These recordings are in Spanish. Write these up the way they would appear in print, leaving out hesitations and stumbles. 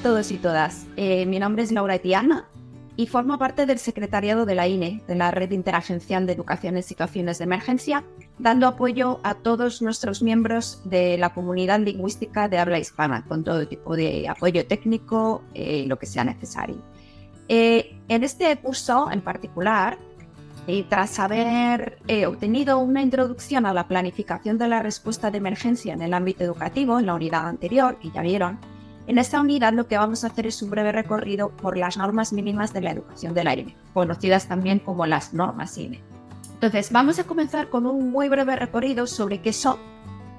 todos y todas. Mi nombre es Laura Etiana y formo parte del secretariado de la INE, de la Red Interagencial de Educación en Situaciones de Emergencia, dando apoyo a todos nuestros miembros de la comunidad lingüística de habla hispana, con todo tipo de apoyo técnico, lo que sea necesario. En este curso en particular, tras haber obtenido una introducción a la planificación de la respuesta de emergencia en el ámbito educativo, en la unidad anterior, que ya vieron, en esta unidad lo que vamos a hacer es un breve recorrido por las normas mínimas de la educación de la INE, conocidas también como las normas INE. Entonces, vamos a comenzar con un muy breve recorrido sobre qué son,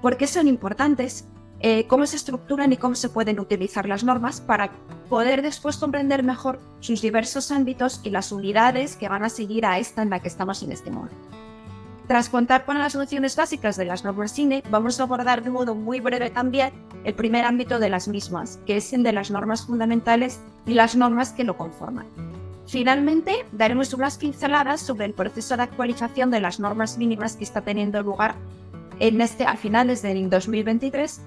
por qué son importantes, cómo se estructuran y cómo se pueden utilizar las normas para poder después comprender mejor sus diversos ámbitos y las unidades que van a seguir a esta en la que estamos en este momento. Tras contar con las nociones básicas de las normas INE, vamos a abordar de modo muy breve también el primer ámbito de las mismas, que es el de las normas fundamentales y las normas que lo conforman. Finalmente, daremos unas pinceladas sobre el proceso de actualización de las normas mínimas que está teniendo lugar a finales del 2023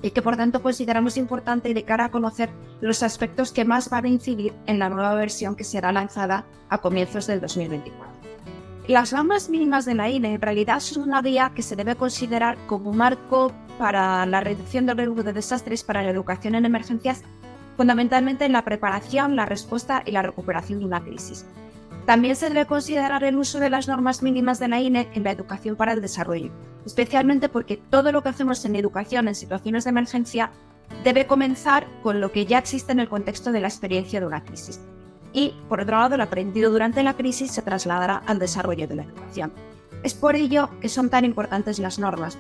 y que por tanto consideramos importante de cara a conocer los aspectos que más van a incidir en la nueva versión que será lanzada a comienzos del 2024. Las normas mínimas de la INE en realidad son una guía que se debe considerar como marco para la reducción del riesgo de desastres para la educación en emergencias, fundamentalmente en la preparación, la respuesta y la recuperación de una crisis. También se debe considerar el uso de las normas mínimas de la INE en la educación para el desarrollo, especialmente porque todo lo que hacemos en educación en situaciones de emergencia debe comenzar con lo que ya existe en el contexto de la experiencia de una crisis. Y, por otro lado, lo aprendido durante la crisis se trasladará al desarrollo de la educación. Es por ello que son tan importantes las normas.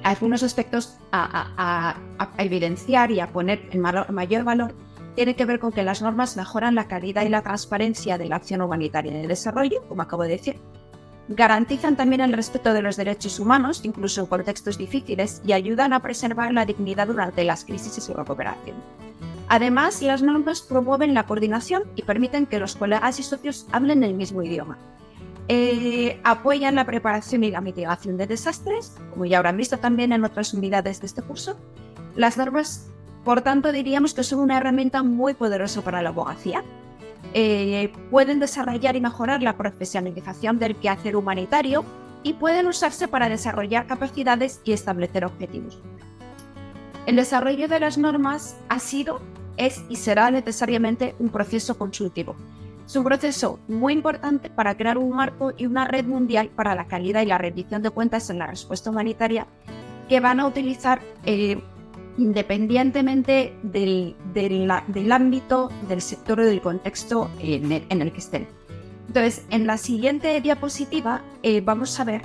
Algunos aspectos a evidenciar y a poner en mayor valor tienen que ver con que las normas mejoran la calidad y la transparencia de la acción humanitaria en el desarrollo, como acabo de decir. Garantizan también el respeto de los derechos humanos, incluso en contextos difíciles, y ayudan a preservar la dignidad durante las crisis y su recuperación. Además, las normas promueven la coordinación y permiten que los colegas y socios hablen el mismo idioma. Apoyan la preparación y la mitigación de desastres, como ya habrán visto también en otras unidades de este curso. Las normas, por tanto, diríamos que son una herramienta muy poderosa para la abogacía. Pueden desarrollar y mejorar la profesionalización del quehacer humanitario y pueden usarse para desarrollar capacidades y establecer objetivos. El desarrollo de las normas ha sido, es y será necesariamente un proceso consultivo. Es un proceso muy importante para crear un marco y una red mundial para la calidad y la rendición de cuentas en la respuesta humanitaria que van a utilizar independientemente del ámbito, del sector o del contexto en el que estén. Entonces, en la siguiente diapositiva vamos a ver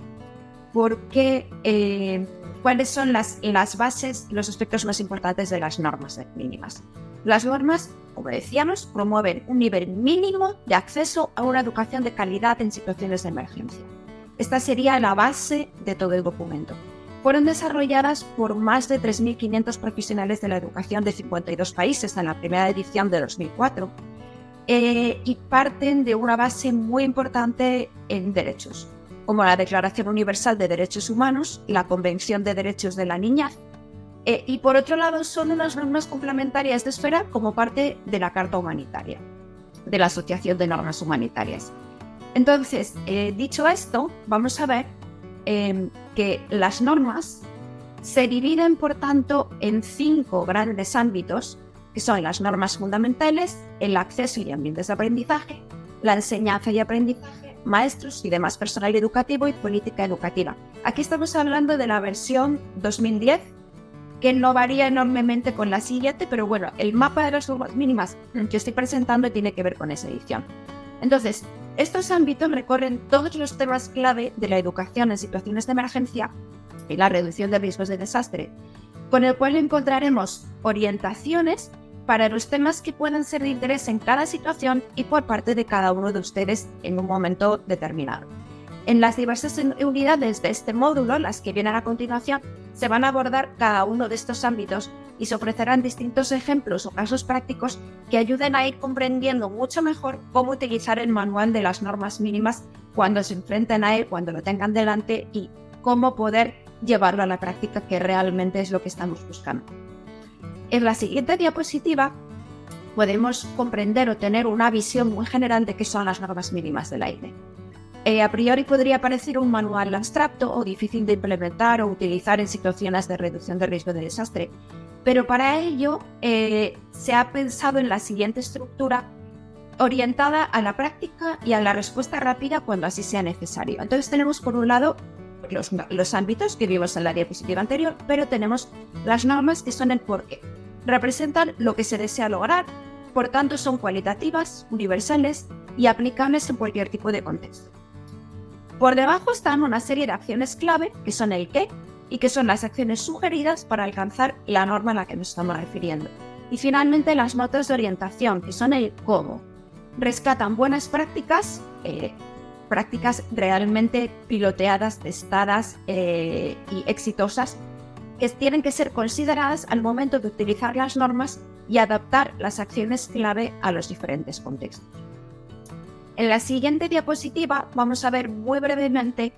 por qué, cuáles son las bases y los aspectos más importantes de las normas mínimas. Las normas, como decíamos, promueven un nivel mínimo de acceso a una educación de calidad en situaciones de emergencia. Esta sería la base de todo el documento. Fueron desarrolladas por más de 3.500 profesionales de la educación de 52 países en la primera edición de 2004 y parten de una base muy importante en derechos, como la Declaración Universal de Derechos Humanos, la Convención de Derechos de la Niñez, y por otro lado son unas normas complementarias de esfera como parte de la Carta Humanitaria, de la Asociación de Normas Humanitarias. Entonces, dicho esto, vamos a ver que las normas se dividen, por tanto, en 5 grandes ámbitos, que son las normas fundamentales, el acceso y ambientes de aprendizaje, la enseñanza y aprendizaje, maestros y demás personal educativo y política educativa. Aquí estamos hablando de la versión 2010, que no varía enormemente con la siguiente, pero bueno, el mapa de las normas mínimas que estoy presentando tiene que ver con esa edición. Entonces, estos ámbitos recorren todos los temas clave de la educación en situaciones de emergencia y la reducción de riesgos de desastre, con el cual encontraremos orientaciones para los temas que puedan ser de interés en cada situación y por parte de cada uno de ustedes en un momento determinado. En las diversas unidades de este módulo, las que vienen a continuación, se van a abordar cada uno de estos ámbitos y se ofrecerán distintos ejemplos o casos prácticos que ayuden a ir comprendiendo mucho mejor cómo utilizar el manual de las normas mínimas cuando se enfrenten a él, cuando lo tengan delante y cómo poder llevarlo a la práctica, que realmente es lo que estamos buscando. En la siguiente diapositiva podemos comprender o tener una visión muy general de qué son las normas mínimas de la INE. A priori podría parecer un manual abstracto o difícil de implementar o utilizar en situaciones de reducción de riesgo de desastre, pero para ello se ha pensado en la siguiente estructura orientada a la práctica y a la respuesta rápida cuando así sea necesario. Entonces tenemos por un lado los ámbitos que vimos en la diapositiva anterior, pero tenemos las normas que son el porqué. Representan lo que se desea lograr, por tanto son cualitativas, universales y aplicables en cualquier tipo de contexto. Por debajo están una serie de acciones clave, que son el qué, y que son las acciones sugeridas para alcanzar la norma a la que nos estamos refiriendo. Y finalmente las notas de orientación, que son el cómo. Rescatan buenas prácticas, prácticas realmente piloteadas, testadas y exitosas, que tienen que ser consideradas al momento de utilizar las normas y adaptar las acciones clave a los diferentes contextos. En la siguiente diapositiva vamos a ver muy brevemente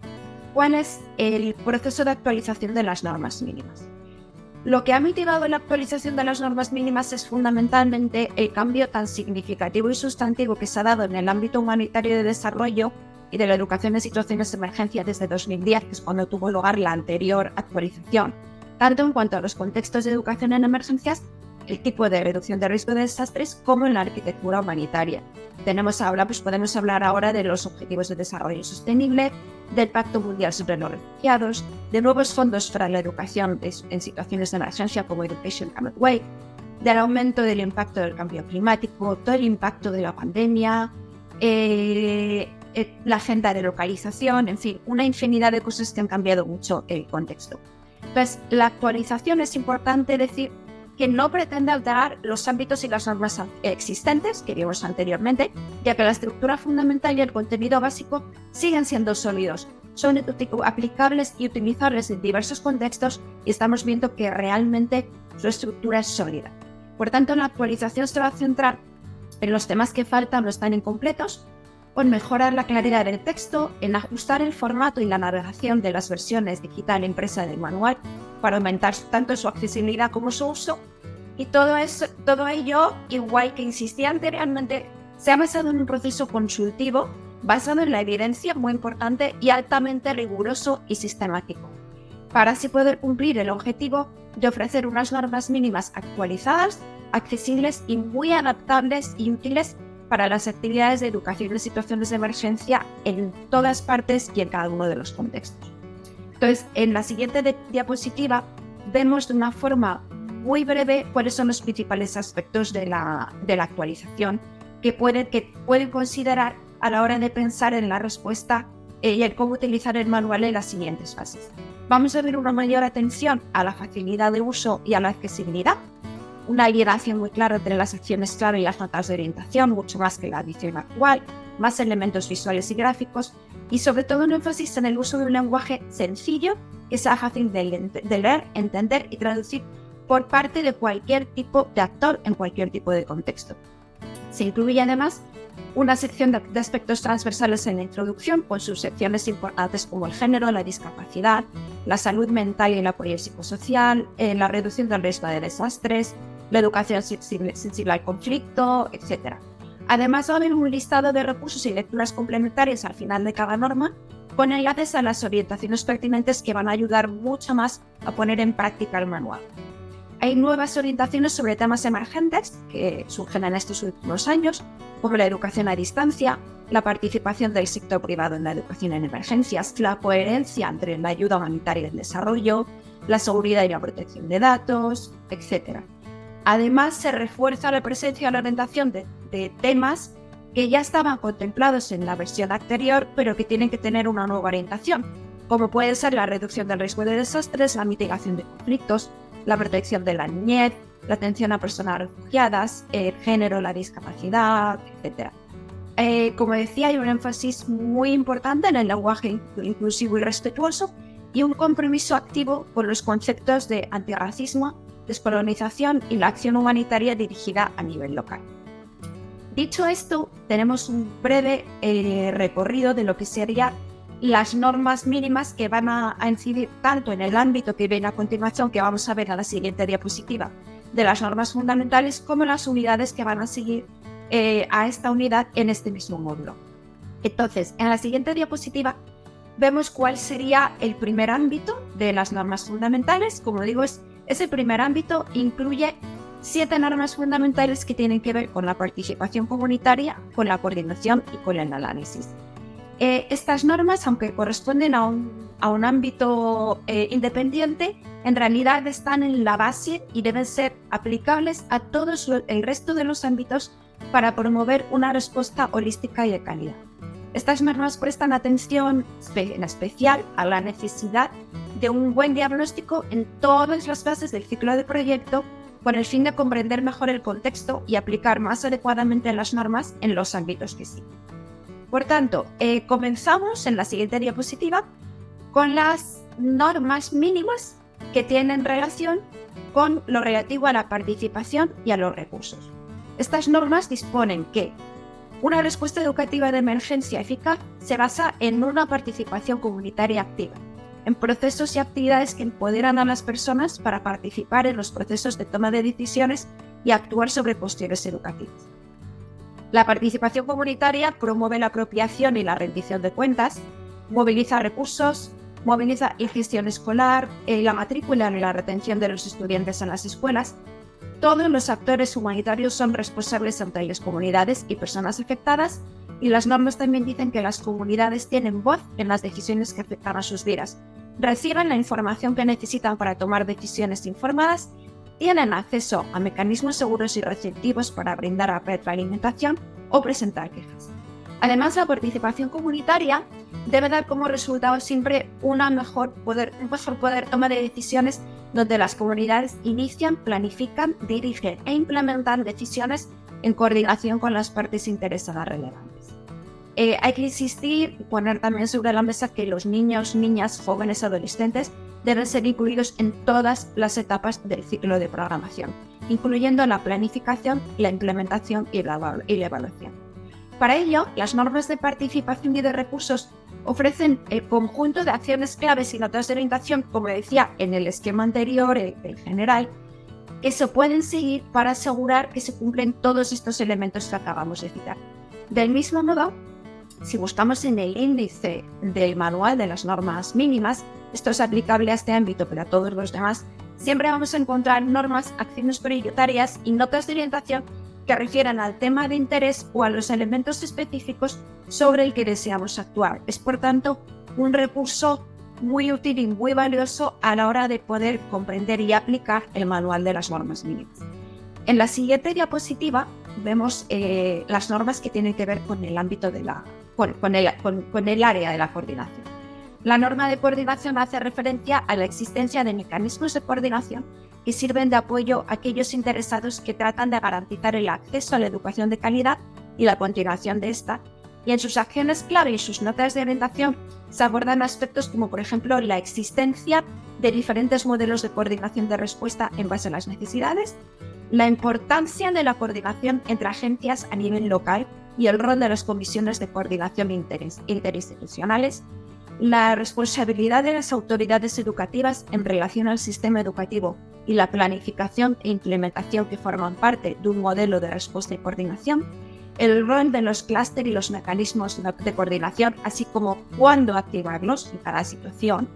cuál es el proceso de actualización de las normas mínimas. Lo que ha motivado la actualización de las normas mínimas es fundamentalmente el cambio tan significativo y sustantivo que se ha dado en el ámbito humanitario de desarrollo y de la educación en situaciones de emergencia desde 2010, que es cuando tuvo lugar la anterior actualización, tanto en cuanto a los contextos de educación en emergencias, el tipo de reducción de riesgo de desastres, como en la arquitectura humanitaria. Podemos hablar ahora de los Objetivos de Desarrollo Sostenible, del Pacto Mundial sobre los Refugiados, de nuevos fondos para la educación en situaciones de emergencia como Education Cannot Wait, del aumento del impacto del cambio climático, todo el impacto de la pandemia, la agenda de localización, en fin, una infinidad de cosas que han cambiado mucho el contexto. Entonces, la actualización es importante decir que no pretende alterar los ámbitos y las normas existentes que vimos anteriormente, ya que la estructura fundamental y el contenido básico siguen siendo sólidos, son aplicables y utilizables en diversos contextos y estamos viendo que realmente su estructura es sólida. Por tanto, la actualización se va a centrar en los temas que faltan o están incompletos, o en mejorar la claridad del texto, en ajustar el formato y la navegación de las versiones digital e impresa del manual para aumentar tanto su accesibilidad como su uso. Y todo ello, igual que insistía anteriormente, se ha basado en un proceso consultivo basado en la evidencia, muy importante, y altamente riguroso y sistemático, para así poder cumplir el objetivo de ofrecer unas normas mínimas actualizadas, accesibles y muy adaptables y útiles para las actividades de educación en situaciones de emergencia en todas partes y en cada uno de los contextos. Entonces, en la siguiente diapositiva vemos de una forma muy breve cuáles son los principales aspectos de la actualización que pueden considerar a la hora de pensar en la respuesta y en cómo utilizar el manual en las siguientes fases. Vamos a ver una mayor atención a la facilidad de uso y a la accesibilidad, una ligación muy clara entre las acciones clave y las notas de orientación, mucho más que la edición actual, más elementos visuales y gráficos, y sobre todo un énfasis en el uso de un lenguaje sencillo que sea fácil de leer, entender y traducir por parte de cualquier tipo de actor en cualquier tipo de contexto. Se incluye además una sección de aspectos transversales en la introducción, con sus secciones importantes como el género, la discapacidad, la salud mental y el apoyo psicosocial, la reducción del riesgo de desastres, la educación sensible al conflicto, etc. Además, va a haber un listado de recursos y lecturas complementarias al final de cada norma, con enlaces a las orientaciones pertinentes que van a ayudar mucho más a poner en práctica el manual. Hay nuevas orientaciones sobre temas emergentes que surgen en estos últimos años, como la educación a distancia, la participación del sector privado en la educación en emergencias, la coherencia entre la ayuda humanitaria y el desarrollo, la seguridad y la protección de datos, etc. Además, se refuerza la presencia y la orientación de temas que ya estaban contemplados en la versión anterior, pero que tienen que tener una nueva orientación, como puede ser la reducción del riesgo de desastres, la mitigación de conflictos, la protección de la niñez, la atención a personas refugiadas, el género, la discapacidad, etc. Como decía, hay un énfasis muy importante en el lenguaje inclusivo y respetuoso y un compromiso activo con los conceptos de antirracismo, descolonización y la acción humanitaria dirigida a nivel local. Dicho esto, tenemos un breve recorrido de lo que serían las normas mínimas que van a incidir tanto en el ámbito que viene a continuación, que vamos a ver a la siguiente diapositiva, de las normas fundamentales como las unidades que van a seguir a esta unidad en este mismo módulo. Entonces, en la siguiente diapositiva vemos cuál sería el primer ámbito de las normas fundamentales. Como digo, ese primer ámbito incluye 7 normas fundamentales que tienen que ver con la participación comunitaria, con la coordinación y con el análisis. Estas normas, aunque corresponden a un ámbito independiente, en realidad están en la base y deben ser aplicables a todo el resto de los ámbitos para promover una respuesta holística y de calidad. Estas normas prestan atención en especial a la necesidad de un buen diagnóstico en todas las fases del ciclo de proyecto con el fin de comprender mejor el contexto y aplicar más adecuadamente las normas en los ámbitos que siguen. Por tanto, comenzamos en la siguiente diapositiva con las normas mínimas que tienen relación con lo relativo a la participación y a los recursos. Estas normas disponen que una respuesta educativa de emergencia eficaz se basa en una participación comunitaria activa, en procesos y actividades que empoderan a las personas para participar en los procesos de toma de decisiones y actuar sobre cuestiones educativas. La participación comunitaria promueve la apropiación y la rendición de cuentas, moviliza recursos, moviliza la gestión escolar, la matrícula y la retención de los estudiantes en las escuelas. Todos los actores humanitarios son responsables ante las comunidades y personas afectadas, y las normas también dicen que las comunidades tienen voz en las decisiones que afectan a sus vidas, reciben la información que necesitan para tomar decisiones informadas, tienen acceso a mecanismos seguros y receptivos para brindar retroalimentación o presentar quejas. Además, la participación comunitaria debe dar como resultado siempre un mejor poder toma de decisiones, donde las comunidades inician, planifican, dirigen e implementan decisiones en coordinación con las partes interesadas relevantes. Hay que insistir y poner también sobre la mesa que los niños, niñas, jóvenes, adolescentes deben ser incluidos en todas las etapas del ciclo de programación, incluyendo la planificación, la implementación y la evaluación. Para ello, las normas de participación y de recursos ofrecen el conjunto de acciones claves y notas de orientación, como decía en el esquema anterior, el general, que se pueden seguir para asegurar que se cumplen todos estos elementos que acabamos de citar. Del mismo modo, si buscamos en el índice del manual de las normas mínimas, esto es aplicable a este ámbito, pero a todos los demás, siempre vamos a encontrar normas, acciones prioritarias y notas de orientación que refieran al tema de interés o a los elementos específicos sobre el que deseamos actuar. Es, por tanto, un recurso muy útil y muy valioso a la hora de poder comprender y aplicar el manual de las normas mínimas. En la siguiente diapositiva vemos las normas que tienen que ver con el ámbito con el área de la coordinación. La norma de coordinación hace referencia a la existencia de mecanismos de coordinación que sirven de apoyo a aquellos interesados que tratan de garantizar el acceso a la educación de calidad y la continuación de esta, y en sus acciones clave y sus notas de orientación se abordan aspectos como, por ejemplo, la existencia de diferentes modelos de coordinación de respuesta en base a las necesidades, la importancia de la coordinación entre agencias a nivel local y el rol de las comisiones de coordinación interinstitucionales, la responsabilidad de las autoridades educativas en relación al sistema educativo y la planificación e implementación que forman parte de un modelo de respuesta y coordinación, el rol de los clústeres y los mecanismos de coordinación, así como cuándo activarlos en cada situación.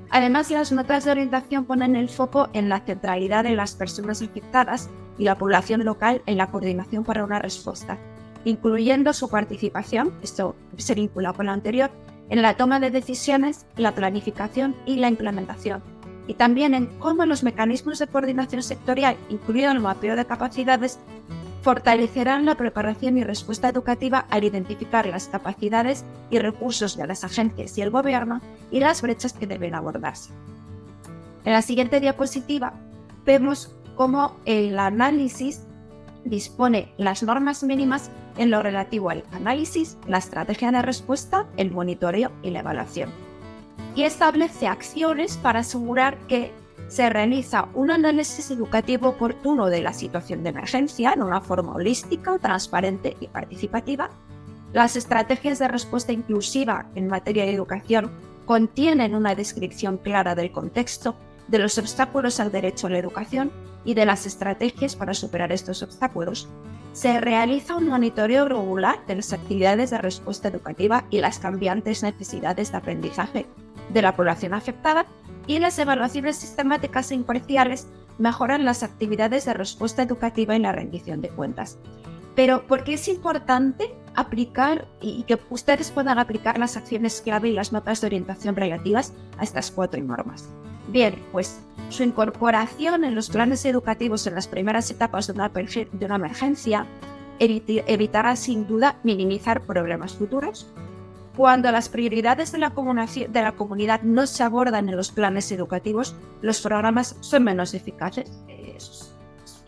Además, las notas de orientación ponen el foco en la centralidad de las personas afectadas y la población local en la coordinación para una respuesta, incluyendo su participación, esto se vincula con lo anterior, en la toma de decisiones, la planificación y la implementación, y también en cómo los mecanismos de coordinación sectorial, incluido el mapeo de capacidades, fortalecerán la preparación y respuesta educativa al identificar las capacidades y recursos de las agencias y el gobierno y las brechas que deben abordarse. En la siguiente diapositiva vemos cómo el análisis dispone las normas mínimas en lo relativo al análisis, la estrategia de respuesta, el monitoreo y la evaluación. Y establece acciones para asegurar que se realiza un análisis educativo oportuno de la situación de emergencia en una forma holística, transparente y participativa. Las estrategias de respuesta inclusiva en materia de educación contienen una descripción clara del contexto, de los obstáculos al derecho a la educación y de las estrategias para superar estos obstáculos. Se realiza un monitoreo regular de las actividades de respuesta educativa y las cambiantes necesidades de aprendizaje de la población afectada, y las evaluaciones sistemáticas e imparciales mejoran las actividades de respuesta educativa y la rendición de cuentas. Pero ¿por qué es importante aplicar y que ustedes puedan aplicar las acciones clave y las notas de orientación relativas a estas 4 normas? Bien, pues su incorporación en los planes educativos en las primeras etapas de una emergencia evitará sin duda minimizar problemas futuros. Cuando las prioridades de la comunidad no se abordan en los planes educativos, los programas son menos eficaces.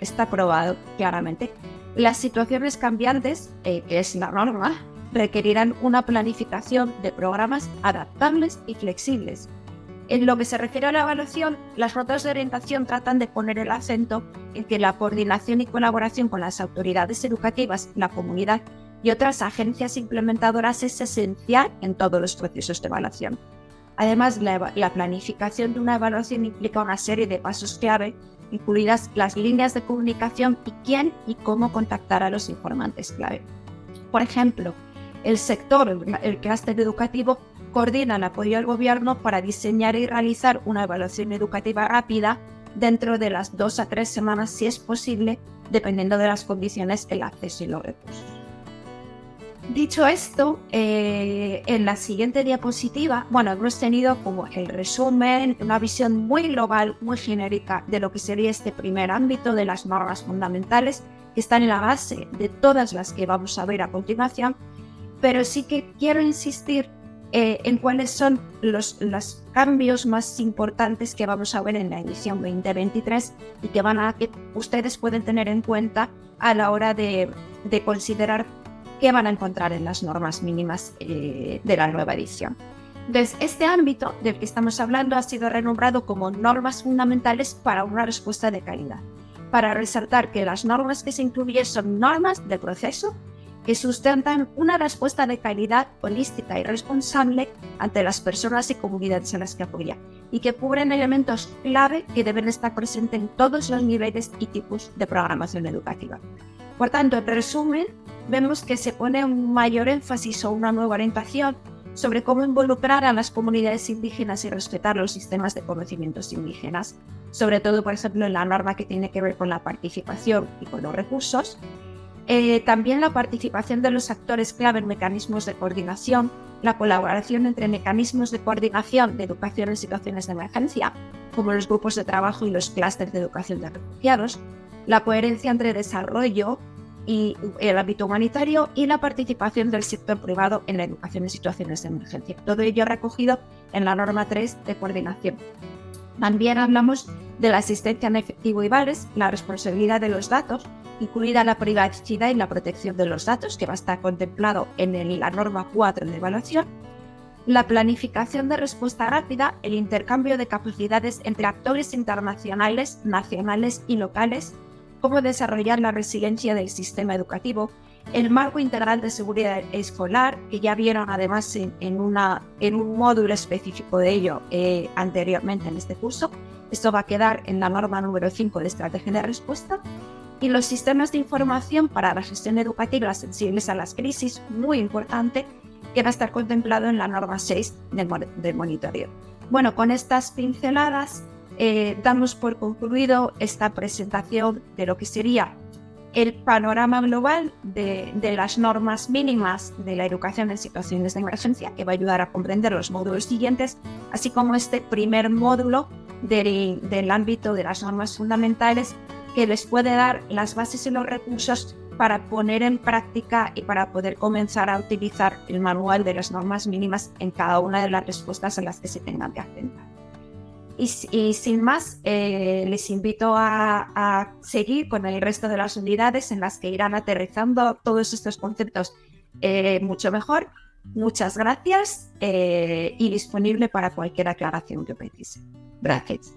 Está probado claramente. Las situaciones cambiantes, que es la norma, requerirán una planificación de programas adaptables y flexibles. En lo que se refiere a la evaluación, las notas de orientación tratan de poner el acento en que la coordinación y colaboración con las autoridades educativas, la comunidad y otras agencias implementadoras es esencial en todos los procesos de evaluación. Además, la planificación de una evaluación implica una serie de pasos clave, incluidas las líneas de comunicación y quién y cómo contactar a los informantes clave. Por ejemplo, el sector, el clúster educativo, coordina el apoyo al gobierno para diseñar y realizar una evaluación educativa rápida dentro de las 2 a 3 semanas, si es posible, dependiendo de las condiciones, el acceso y los recursos. Dicho esto, en la siguiente diapositiva, hemos tenido como el resumen, una visión muy global, muy genérica de lo que sería este primer ámbito de las normas fundamentales, que están en la base de todas las que vamos a ver a continuación, pero sí que quiero insistir en cuáles son los cambios más importantes que vamos a ver en la edición 2023 y que ustedes pueden tener en cuenta a la hora de considerar qué van a encontrar en las normas mínimas de la nueva edición. Entonces, este ámbito del que estamos hablando ha sido renombrado como normas fundamentales para una respuesta de calidad, para resaltar que las normas que se incluyen son normas de proceso que sustentan una respuesta de calidad holística y responsable ante las personas y comunidades a las que apoya, y que cubren elementos clave que deben estar presentes en todos los niveles y tipos de programación educativa. Por tanto, en resumen, vemos que se pone un mayor énfasis o una nueva orientación sobre cómo involucrar a las comunidades indígenas y respetar los sistemas de conocimientos indígenas, sobre todo, por ejemplo, en la norma que tiene que ver con la participación y con los recursos. También la participación de los actores clave en mecanismos de coordinación, la colaboración entre mecanismos de coordinación de educación en situaciones de emergencia, como los grupos de trabajo y los clústeres de educación de refugiados, la coherencia entre desarrollo y el ámbito humanitario y la participación del sector privado en la educación en situaciones de emergencia. Todo ello recogido en la norma 3 de coordinación. También hablamos de la asistencia en efectivo y vales, la responsabilidad de los datos, incluida la privacidad y la protección de los datos, que va a estar contemplado en la norma 4 de evaluación, la planificación de respuesta rápida, el intercambio de capacidades entre actores internacionales, nacionales y locales, cómo desarrollar la resiliencia del sistema educativo, el marco integral de seguridad escolar, que ya vieron además en un módulo específico de ello anteriormente en este curso. Esto va a quedar en la norma número 5 de estrategia de respuesta. Y los sistemas de información para la gestión educativa sensibles a las crisis, muy importante, que va a estar contemplado en la norma 6 del monitoreo. Bueno, con estas pinceladas damos por concluido esta presentación de lo que sería el panorama global de las normas mínimas de la educación en situaciones de emergencia, que va a ayudar a comprender los módulos siguientes, así como este primer módulo del ámbito de las normas fundamentales, que les puede dar las bases y los recursos para poner en práctica y para poder comenzar a utilizar el manual de las normas mínimas en cada una de las respuestas a las que se tengan que atentar. Y sin más, les invito a seguir con el resto de las unidades en las que irán aterrizando todos estos conceptos mucho mejor. Muchas gracias y disponible para cualquier aclaración que precise. Gracias.